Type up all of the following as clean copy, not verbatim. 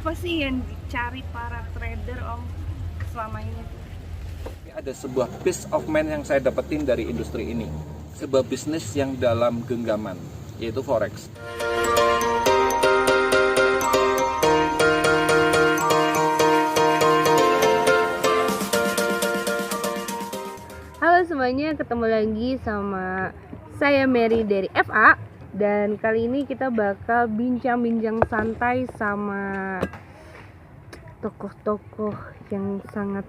Apa sih yang dicari para trader Om selama ini tuh? Ada sebuah peace of mind yang saya dapetin dari industri ini. Sebuah bisnis yang dalam genggaman, yaitu Forex. Halo semuanya, ketemu lagi sama saya Mary dari FA. Dan kali ini kita bakal bincang-bincang santai sama tokoh-tokoh yang sangat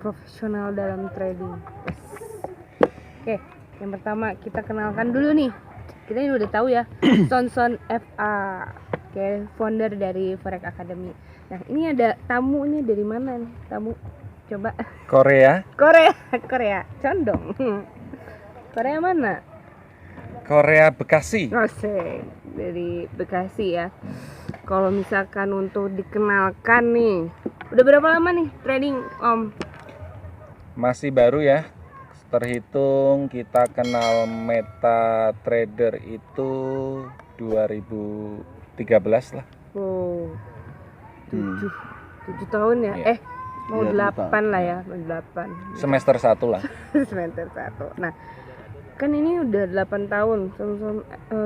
profesional dalam trading. Yes. Oke, yang pertama kita kenalkan dulu nih. Kita ini udah tahu ya, Sonson FA, oke, founder dari Forex Academy. Nah, ini ada tamu nih, dari mana nih tamu? Coba. Korea Condong. Korea mana? Korea Bekasi. Asik, dari Bekasi ya. Kalau misalkan untuk dikenalkan nih, udah berapa lama nih trading Om? Masih baru ya. Terhitung kita kenal MetaTrader itu 2013 lah. Oh, 7 tahun ya? Iya. Mau Iya, 8 lah ya, mau 8 Semester 1 lah. semester 1. Nah, kan ini udah 8 tahun.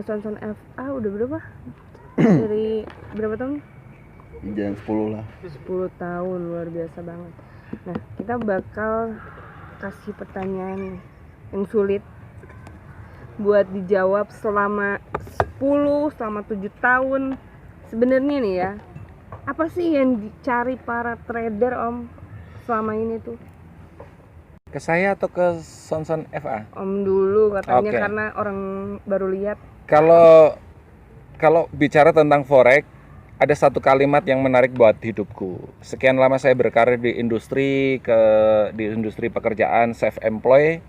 Sonson FA udah berapa? Dari berapa tahun? Jangan 10 lah. 10 tahun, luar biasa banget. Nah, kita bakal kasih pertanyaan yang sulit buat dijawab selama 7 tahun. Sebenarnya nih ya, apa sih yang dicari para trader Om selama ini tuh? Ke saya atau ke Sonson FA? Om dulu katanya. Oke. Karena orang baru lihat. Kalau bicara tentang Forex, ada satu kalimat yang menarik buat hidupku. Sekian lama saya berkarir di industri pekerjaan self employed,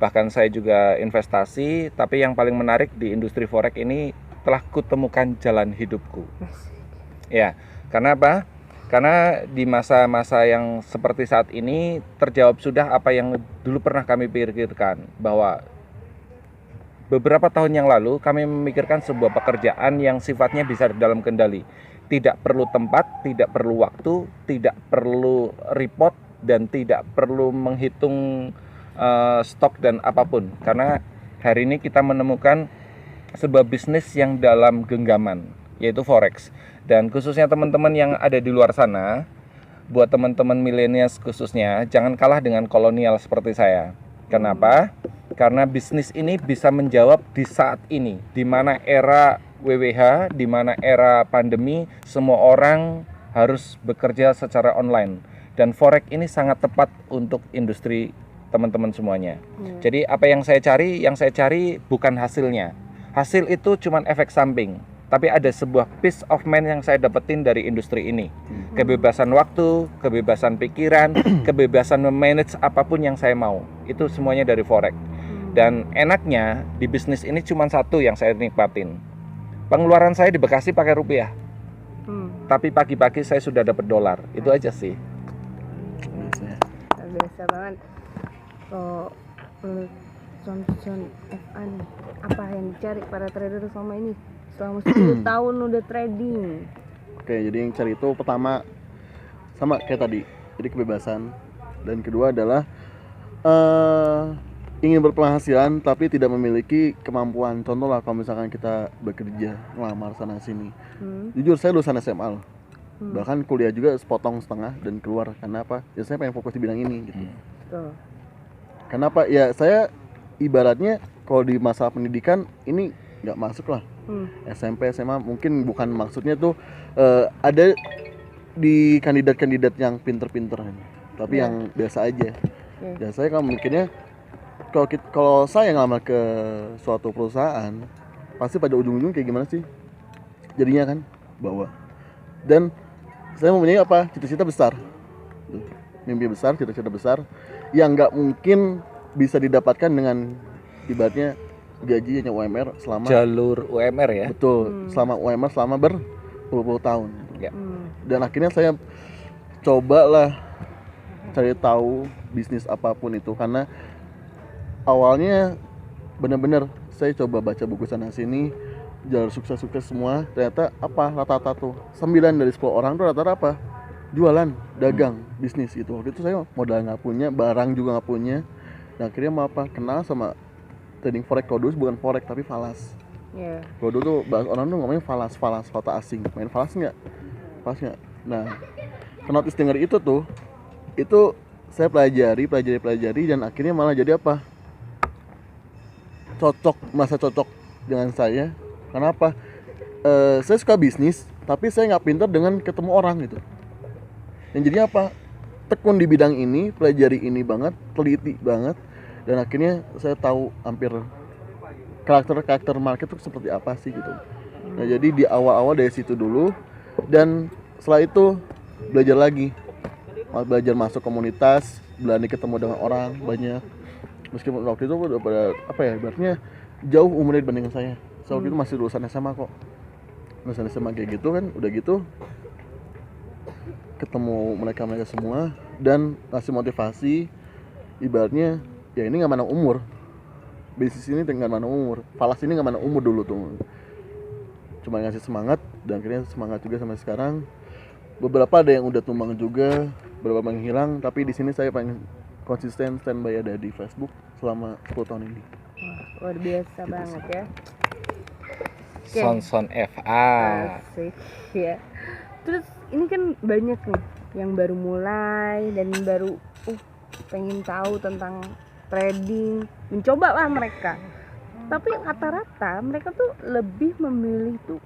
bahkan saya juga investasi, tapi yang paling menarik di industri Forex ini telah kutemukan jalan hidupku. Ya, karena apa? Karena di masa-masa yang seperti saat ini terjawab sudah apa yang dulu pernah kami pikirkan, bahwa beberapa tahun yang lalu kami memikirkan sebuah pekerjaan yang sifatnya bisa dalam kendali. Tidak perlu tempat, tidak perlu waktu, tidak perlu report, dan tidak perlu menghitung stok dan apapun. Karena hari ini kita menemukan sebuah bisnis yang dalam genggaman, yaitu Forex. Dan khususnya teman-teman yang ada di luar sana, buat teman-teman milenials khususnya, jangan kalah dengan kolonial seperti saya. Kenapa? Karena bisnis ini bisa menjawab di saat ini, di mana era WWH, di mana era pandemi, semua orang harus bekerja secara online. Dan Forex ini sangat tepat untuk industri teman-teman semuanya. Jadi apa yang saya cari? Yang saya cari bukan hasilnya. Hasil itu cuma efek samping. Tapi ada sebuah peace of mind yang saya dapetin dari industri ini. Kebebasan waktu, kebebasan pikiran, kebebasan memanage apapun yang saya mau. Itu semuanya dari Forex. Dan enaknya di bisnis ini cuma satu yang saya nikmatin. Pengeluaran saya di Bekasi pakai rupiah. Tapi pagi-pagi saya sudah dapat dolar. Itu aja sih. Biasa banget. Kalau Sonson FA nih, apa yang dicari para trader selama ini? Selama 10 tahun udah trading. Oke, jadi yang cari itu pertama sama kayak tadi, jadi kebebasan. Dan kedua adalah ingin berpenghasilan tapi tidak memiliki kemampuan. Contoh lah kalau misalkan kita bekerja ngelamar sana sini. Jujur saya lulusan SMA loh. Bahkan kuliah juga sepotong setengah dan keluar. Karena apa? Ya saya pengen fokus di bidang ini gitu. Tuh. Kenapa? Ya saya ibaratnya kalau di masa pendidikan ini nggak masuk lah. SMP, SMA mungkin bukan maksudnya tuh ada di kandidat-kandidat yang pinter-pinter, tapi yang biasa aja. Ya saya kalau mikirnya kalau saya ngelamar ke suatu perusahaan pasti pada ujung-ujung kayak gimana sih jadinya kan, bawa. Dan saya mempunyai apa, cita-cita besar, mimpi besar, cita-cita besar yang nggak mungkin bisa didapatkan dengan ibaratnya gaji hanya UMR selama Jalur UMR ya. betul, selama UMR selama berpuluh-puluh tahun. Ya. Dan akhirnya saya cobalah cari tahu bisnis apapun itu, karena awalnya benar-benar saya coba baca buku sana sini, jalur sukses semua, ternyata apa rata-rata tuh 9 dari 10 orang tuh rata-rata apa? Jualan, dagang, bisnis gitu. Waktu itu saya modal nggak punya, barang juga nggak punya. Nah akhirnya mau apa? Kenal sama trading forex. Kalau dulu bukan forex tapi falas. Iya. Kalau dulu tuh orang tuh ngomongnya falas, valuta asing. Main falas nggak? Falas nggak? Nah, kenotis denger itu tuh, itu saya pelajari dan akhirnya malah jadi apa? Masa cocok dengan saya. Kenapa? Saya suka bisnis, tapi saya nggak pintar dengan ketemu orang gitu. Yang jadinya apa? Tekun di bidang ini, pelajari ini banget, teliti banget, dan akhirnya saya tahu hampir karakter market itu seperti apa sih gitu. Nah jadi di awal-awal dari situ dulu, dan setelah itu belajar masuk komunitas, berani ketemu dengan orang banyak. Meskipun waktu itu udah pada apa ya, ibaratnya jauh umurnya dibandingkan saya. So waktu itu masih lulusan SMA kok. Lulusan SMA kayak gitu kan, udah gitu ketemu mereka semua dan ngasih motivasi. Ibaratnya ya ini nggak mandang umur, bisnis ini nggak mandang umur, falas ini nggak mandang umur dulu tuh, cuma ngasih semangat dan akhirnya semangat juga sampai sekarang. Beberapa ada yang udah tumbang juga, beberapa yang hilang, tapi di sini saya paling konsisten standby ada di Facebook selama 10 tahun ini. Wah, luar biasa Gitu banget sih. ya. Oke. Son FA. Asik ya. Terus ini kan banyak nih yang baru mulai dan baru pengen tahu tentang trading, mencoba lah mereka. Tapi rata-rata mereka tuh lebih memilih tuh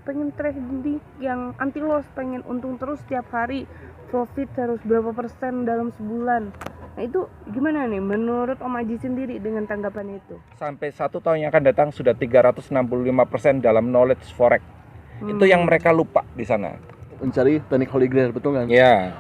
pengen trading yang anti loss, pengen untung terus setiap hari, profit harus berapa persen dalam sebulan. Nah itu gimana nih menurut Om Aji sendiri dengan tanggapan itu? Sampai 1 tahun yang akan datang sudah 365% dalam knowledge forex. Itu yang mereka lupa di sana. Mencari teknik holy grail, betul kan? Ya,